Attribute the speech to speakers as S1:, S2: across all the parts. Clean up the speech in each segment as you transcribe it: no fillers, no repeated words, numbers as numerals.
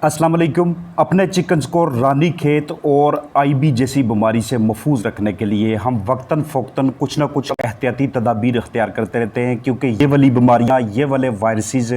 S1: अस्सलाम वालेकुम। अपने चिकन्स को रानीखेत और आईबी जैसी बीमारी से महफूज रखने के लिए हम वक्तन फ़ौक्तन कुछ ना कुछ एहतियाती तदाबीर इख्तियार करते रहते हैं, क्योंकि ये वाली बीमारियाँ, ये वाले वायरसेस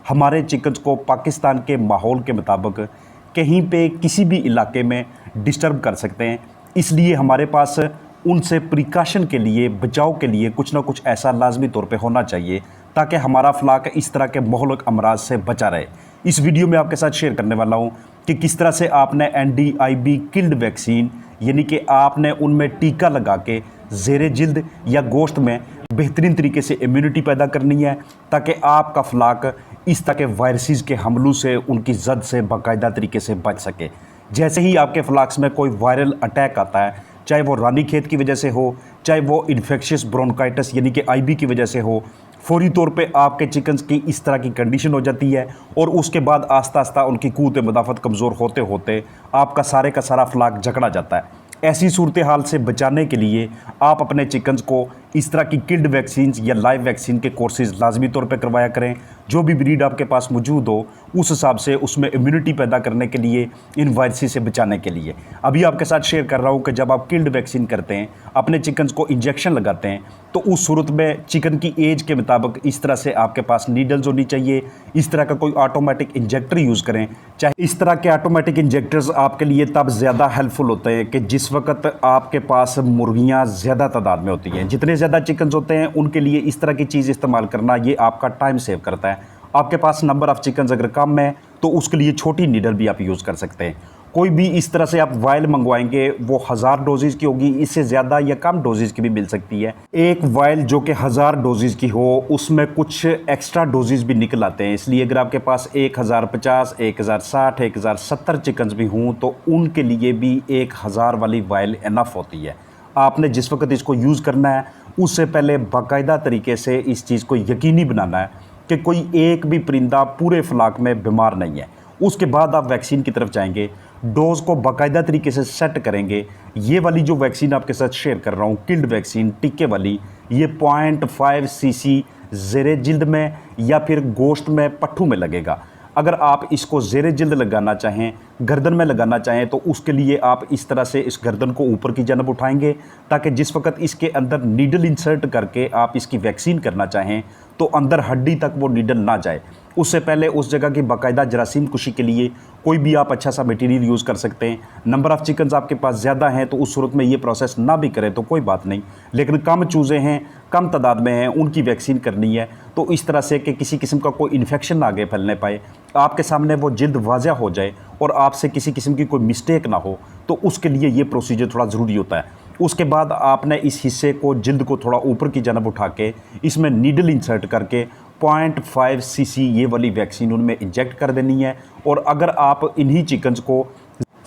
S1: हमारे चिकन्स को पाकिस्तान के माहौल के मुताबिक कहीं पे किसी भी इलाके में डिस्टर्ब कर सकते हैं। इसलिए हमारे पास उनसे प्रिकॉशन के लिए, बचाव के लिए कुछ ना कुछ ऐसा लाजमी तौर पे होना चाहिए ताकि हमारा फ्लाक इस तरह के मुहलक अमराज से बचा रहे। इस वीडियो में आपके साथ शेयर करने वाला हूँ कि किस तरह से आपने NDIB किल्ड वैक्सीन, यानी कि आपने उनमें टीका लगा के ज़ेरे जिल्द या गोश्त में बेहतरीन तरीके से इम्यूनिटी पैदा करनी है, ताकि आपका फ्लाक इस तरह के वायरसेस के हमलों से, उनकी जद से बाकायदा तरीके से बच सके। जैसे ही आपके फ्लाक्स में कोई वायरल अटैक आता है, चाहे वो रानीखेत की वजह से हो, चाहे वो इन्फेक्शियस ब्रोंकाइटिस यानी कि IB की वजह से हो, फौरी तौर पे आपके चिकन्स की इस तरह की कंडीशन हो जाती है और उसके बाद आस्ता आस्ता उनकी क़ुव्वत मुदाफ़त कमज़ोर होते होते आपका सारे का सारा फ्लाक जकड़ा जाता है। ऐसी सूरत हाल से बचाने के लिए आप अपने चिकन्स को इस तरह की किल्ड वैक्सीन या लाइव वैक्सीन के कोर्सेज़ लाजमी तौर पे करवाया करें। जो भी ब्रीड आपके पास मौजूद हो उस हिसाब से उसमें इम्यूनिटी पैदा करने के लिए, इन वायरसेस से बचाने के लिए। अभी आपके साथ शेयर कर रहा हूँ कि जब आप किल्ड वैक्सीन करते हैं, अपने चिकन्स को इंजेक्शन लगाते हैं, तो उस सूरत में चिकन की एज के मुताबिक इस तरह से आपके पास नीडल्स होनी चाहिए। इस तरह का कोई ऑटोमेटिक इंजेक्टर यूज़ करें। चाहे इस तरह के ऑटोमेटिक इंजेक्टर्स आपके लिए तब ज़्यादा हेल्पफुल होते हैं कि जिस वक्त आपके पास मुर्गियाँ ज़्यादा तादाद में होती हैं। जितने ज़्यादा चिकन्स होते हैं उनके लिए इस तरह की चीज़ इस्तेमाल करना, ये आपका टाइम सेव करता है। आपके पास नंबर ऑफ़ चिकन्स अगर कम है तो उसके लिए छोटी नीडल भी आप यूज़ कर सकते हैं। कोई भी इस तरह से आप वायल मंगवाएंगे वो 1000 डोजेज़ की होगी, इससे ज़्यादा या कम डोजेज़ की भी मिल सकती है। एक वायल जो कि 1000 डोजेज़ की हो उसमें कुछ एक्स्ट्रा डोजेज़ भी निकल आते हैं। इसलिए अगर आपके पास 1050, 1060, 1070 चिकन्स भी हों तो उनके लिए भी 1000 वाली वायल इनफ होती है। आपने जिस वक्त इसको यूज़ करना है उससे पहले बाकायदा तरीके से इस चीज़ को यकीनी बनाना है कि कोई एक भी परिंदा पूरे फ्लाक में बीमार नहीं है। उसके बाद आप वैक्सीन की तरफ जाएंगे, डोज़ को बाकायदा तरीके से सेट करेंगे। ये वाली जो वैक्सीन आपके साथ शेयर कर रहा हूँ, किल्ड वैक्सीन टीके वाली, ये 0.5 cc ज़ेरे जिल्द में या फिर गोश्त में, पट्ठू में लगेगा। अगर आप इसको ज़ेरे जिल्द लगाना चाहें, गर्दन में लगाना चाहें, तो उसके लिए आप इस तरह से इस गर्दन को ऊपर की जानब उठाएंगे ताकि जिस वक्त इसके अंदर नीडल इंसर्ट करके आप इसकी वैक्सीन करना चाहें तो अंदर हड्डी तक वो नीडल ना जाए। उससे पहले उस जगह की बाकायदा जरासीम कुशी के लिए कोई भी आप अच्छा सा मटेरियल यूज़ कर सकते हैं। नंबर ऑफ़ चिकन्स आपके पास ज़्यादा हैं तो उस सूरत में ये प्रोसेस ना भी करें तो कोई बात नहीं, लेकिन कम चूज़े हैं, कम तादाद में हैं, उनकी वैक्सीन करनी है। तो इस तरह से कि किसी किस्म का कोई इन्फेक्शन ना आगे फैलने पाए, आपके सामने वो जिल्द वाज़ह हो जाए और आपसे किसी किस्म की कोई मिस्टेक ना हो, तो उसके लिए ये प्रोसीजर थोड़ा ज़रूरी होता है। उसके बाद आपने इस हिस्से को, जिल्द को थोड़ा ऊपर की जानब उठा के इसमें नीडल इंसर्ट करके 0.5 cc ये वाली वैक्सीन उनमें इंजेक्ट कर देनी है। और अगर आप इन्हीं चिकन्स को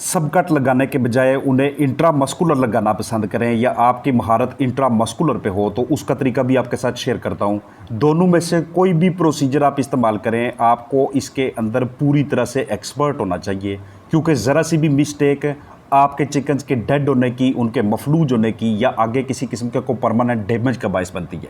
S1: सबकट लगाने के बजाय उन्हें इंट्रामस्कुलर लगाना पसंद करें या आपकी महारत इंट्रामस्कुलर पे हो तो उसका तरीका भी आपके साथ शेयर करता हूं। दोनों में से कोई भी प्रोसीजर आप इस्तेमाल करें, आपको इसके अंदर पूरी तरह से एक्सपर्ट होना चाहिए, क्योंकि ज़रा सी भी मिस्टेक आपके चिकन्स के डेड होने की, उनके मफलूज होने की या आगे किसी किस्म का कोई परमानेंट डैमेज का बायस बनती है।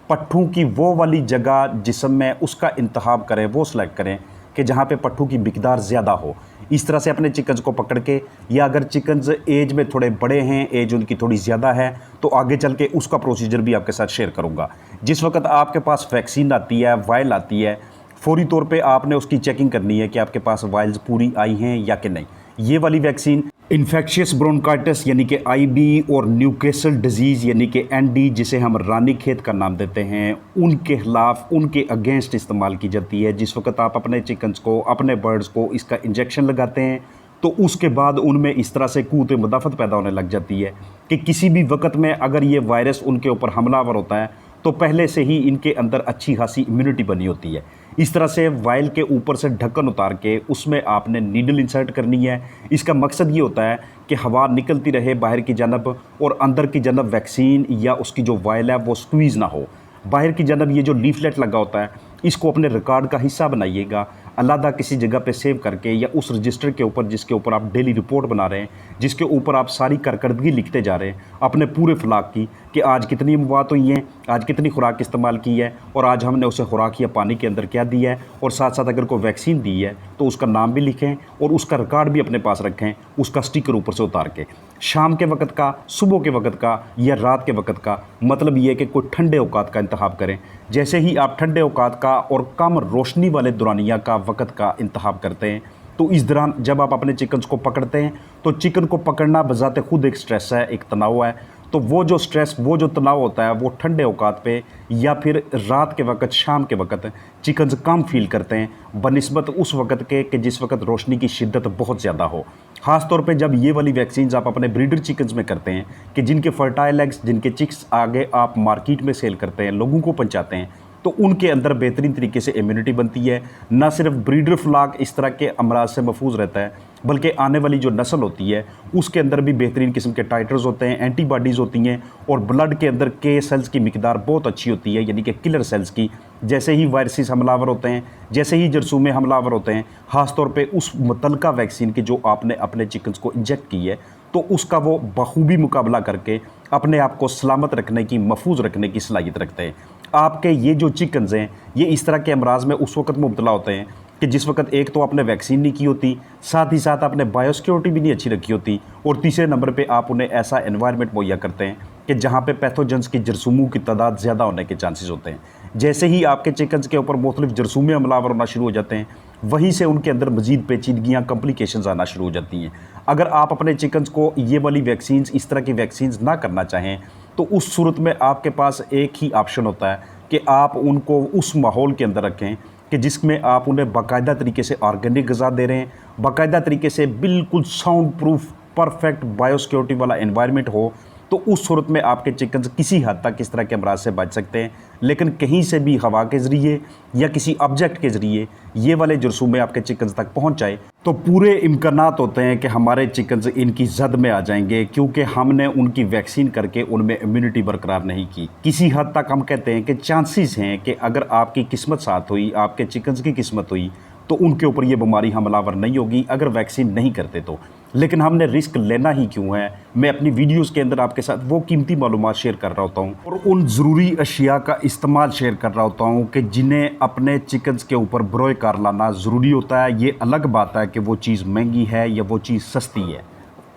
S1: पट्ठू की वो वाली जगह जिस्म में उसका इंतखाब करें, वो सिलेक्ट करें कि जहाँ पे पट्ठू की मिकदार ज़्यादा हो। इस तरह से अपने चिकन्स को पकड़ के, या अगर चिकन्स एज में थोड़े बड़े हैं, एज उनकी थोड़ी ज़्यादा है, तो आगे चल के उसका प्रोसीजर भी आपके साथ शेयर करूँगा। जिस वक्त आपके पास वैक्सीन आती है, वायल आती है, फौरी तौर पे आपने उसकी चेकिंग करनी है कि आपके पास वायल्स पूरी आई हैं या कि नहीं। ये वाली वैक्सीन इन्फेक्शियस ब्रोंकाइटिस यानी कि IB और न्यूकेसल डिजीज़ यानी कि ND, जिसे हम रानीखेत का नाम देते हैं, उनके खिलाफ, उनके अगेंस्ट इस्तेमाल की जाती है। जिस वक्त आप अपने चिकन्स को, अपने बर्ड्स को इसका इंजेक्शन लगाते हैं तो उसके बाद उनमें इस तरह से क़ुव्वत मुदाफ़त पैदा होने लग जाती है कि किसी भी वक्त में अगर ये वायरस उनके ऊपर हमलावर होता है तो पहले से ही इनके अंदर अच्छी खासी इम्यूनिटी बनी होती है। इस तरह से वायल के ऊपर से ढक्कन उतार के उसमें आपने नीडल इंसर्ट करनी है। इसका मकसद ये होता है कि हवा निकलती रहे बाहर की जानब और अंदर की जानब वैक्सीन या उसकी जो वायल है वो स्क्वीज़ ना हो। बाहर की जानब ये जो लीफलेट लगा होता है इसको अपने रिकॉर्ड का हिस्सा बनाइएगा। अलहदा किसी जगह पे सेव करके या उस रजिस्टर के ऊपर जिसके ऊपर आप डेली रिपोर्ट बना रहे हैं, जिसके ऊपर आप सारी कारकर्दगी लिखते जा रहे हैं अपने पूरे फलाक की, कि आज कितनी मवात हुई हैं, आज कितनी खुराक इस्तेमाल की है और आज हमने उसे खुराक या पानी के अंदर क्या दिया है, और साथ साथ अगर कोई वैक्सीन दी है तो उसका नाम भी लिखें और उसका रिकॉर्ड भी अपने पास रखें, उसका स्टिकर ऊपर से उतार के। शाम के वक्त का, सुबह के वक्त का या रात के वक्त का, मतलब ये है कि कोई ठंडे औकात का इंतखाब करें। जैसे ही आप ठंडे औकात का और कम रोशनी वाले दौरानिया का वक्त का इंतखाब करते हैं, तो इस दौरान जब आप अपने चिकन्स को पकड़ते हैं तो चिकन को पकड़ना बजाते खुद एक स्ट्रेस है, एक तनाव है। तो वो जो स्ट्रेस, वो जो तनाव होता है, वो ठंडे औकात पे या फिर रात के वक्त, शाम के वक्त चिकन्स कम फील करते हैं बनिस्बत उस वक्त के कि जिस वक्त रोशनी की शिद्दत बहुत ज़्यादा हो। ख़ास तौर पे जब ये वाली वैक्सीन्स आप अपने ब्रीडर चिकन्स में करते हैं कि जिनके फर्टाइल एग्स, जिनके चिक्स आगे आप मार्केट में सेल करते हैं, लोगों को पहुँचाते हैं, तो उनके अंदर बेहतरीन तरीके से इम्यूनिटी बनती है। न सिर्फ ब्रीडर फ्लाक इस तरह के अमराज से महफूज रहता है, बल्कि आने वाली जो नस्ल होती है उसके अंदर भी बेहतरीन किस्म के टाइटर्स होते हैं, एंटीबॉडीज़ होती हैं और ब्लड के अंदर के सेल्स की मिकदार बहुत अच्छी होती है, यानी कि किलर सेल्स की। जैसे ही वायरसेस हमलावर होते हैं, जैसे ही जरसूमे हमलावर होते हैं, ख़ासतौर पर उस मुतलका वैक्सीन की जो आपने अपने चिकन्स को इंजेक्ट की है, तो उसका वो बखूबी मुकाबला करके अपने आप को सलामत रखने की, महफूज रखने की सलाहियत रखते हैं। आपके ये जो चिकन्स हैं ये इस तरह के अमराज में उस वक्त मुब्तला होते हैं कि जिस वक्त एक तो आपने वैक्सीन नहीं की होती, साथ ही साथ आपने बायोसिक्योरिटी भी नहीं अच्छी रखी होती, और तीसरे नंबर पे आप उन्हें ऐसा एनवायरनमेंट मुहैया करते हैं कि जहाँ पे पैथोजेंस की जरसूमों की तादाद ज़्यादा होने के चांसेस होते हैं। जैसे ही आपके चिकन्स के ऊपर मुख्तलिफ जरसूमे हमलावर होना शुरू हो जाते हैं, वहीं से उनके अंदर मज़ीद पेचीदगियाँ, कॉम्प्लिकेशंस आना शुरू हो जाती हैं। अगर आप अपने चिकन्स को ये वाली वैक्सीन्स, इस तरह की वैक्सीन्स ना करना चाहें, तो उस सूरत में आपके पास एक ही ऑप्शन होता है कि आप उनको उस माहौल के अंदर रखें कि जिसमें आप उन्हें बाकायदा तरीके से ऑर्गेनिक ग़िज़ा दे रहे हैं, बाकायदा तरीके से बिल्कुल साउंड प्रूफ, परफेक्ट बायोसिक्योरिटी वाला एनवायरनमेंट हो। तो उस सूरत में आपके चिकन्स किसी हद तक इस तरह के अमराज से बच सकते हैं। लेकिन कहीं से भी हवा के ज़रिए या किसी ऑब्जेक्ट के ज़रिए ये वाले जरसूमे आपके चिकन्स तक पहुंच जाए तो पूरे इम्कानात होते हैं कि हमारे चिकन्स इनकी जद में आ जाएंगे, क्योंकि हमने उनकी वैक्सीन करके उनमें इम्यूनिटी बरकरार नहीं की। किसी हद तक हम कहते हैं कि चांसेस हैं कि अगर आपकी किस्मत साथ हुई, आपके चिकन्स की किस्मत हुई, तो उनके ऊपर ये बीमारी हमलावर नहीं होगी अगर वैक्सीन नहीं करते तो। लेकिन हमने रिस्क लेना ही क्यों है? मैं अपनी वीडियोस के अंदर आपके साथ वो कीमती मालूमात शेयर कर रहा होता हूँ और उन ज़रूरी अशिया का इस्तेमाल शेयर कर रहा होता हूँ कि जिन्हें अपने चिकन्स के ऊपर बरोए कार लाना ज़रूरी होता है। ये अलग बात है कि वो चीज़ महंगी है या वो चीज़ सस्ती है।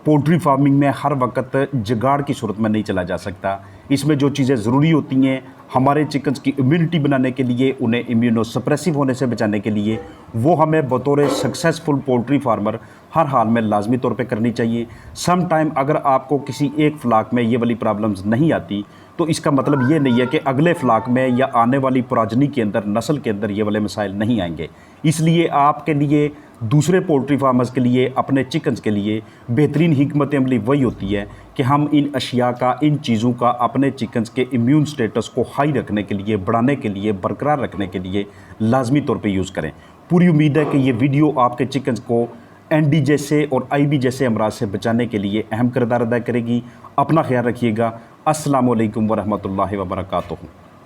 S1: पोल्ट्री फार्मिंग में हर वक्त जुगाड़ की सूरत में नहीं चला जा सकता। इसमें जो चीज़ें ज़रूरी होती हैं हमारे चिकन्स की इम्यूनिटी बनाने के लिए, उन्हें इम्यूनोसप्रेसिव होने से बचाने के लिए, वो हमें बतौर सक्सेसफुल पोल्ट्री फार्मर हर हाल में लाजमी तौर पे करनी चाहिए। सम टाइम अगर आपको किसी एक फ्लाक में ये वाली प्रॉब्लम्स नहीं आती, तो इसका मतलब ये नहीं है कि अगले फ्लाक में या आने वाली प्रोजनी के अंदर, नस्ल के अंदर ये वाले मसाइल नहीं आएंगे। इसलिए आपके लिए, दूसरे पोल्ट्री फार्मर्स के लिए, अपने चिकन्स के लिए बेहतरीन हिकमत अमली वही होती है कि हम इन अशिया का, इन चीज़ों का अपने चिकन्स के इम्यून स्टेटस को हाई रखने के लिए, बढ़ाने के लिए, बरकरार रखने के लिए लाजमी तौर पे यूज़ करें। पूरी उम्मीद है कि ये वीडियो आपके चिकन्स को एनडी जैसे और आईबी जैसे अमराज से बचाने के लिए अहम किरदार अदा करेगी। अपना ख्याल रखिएगा। अस्सलामु अलैकुम वरहमतुल्लाहि वबरकातुहू।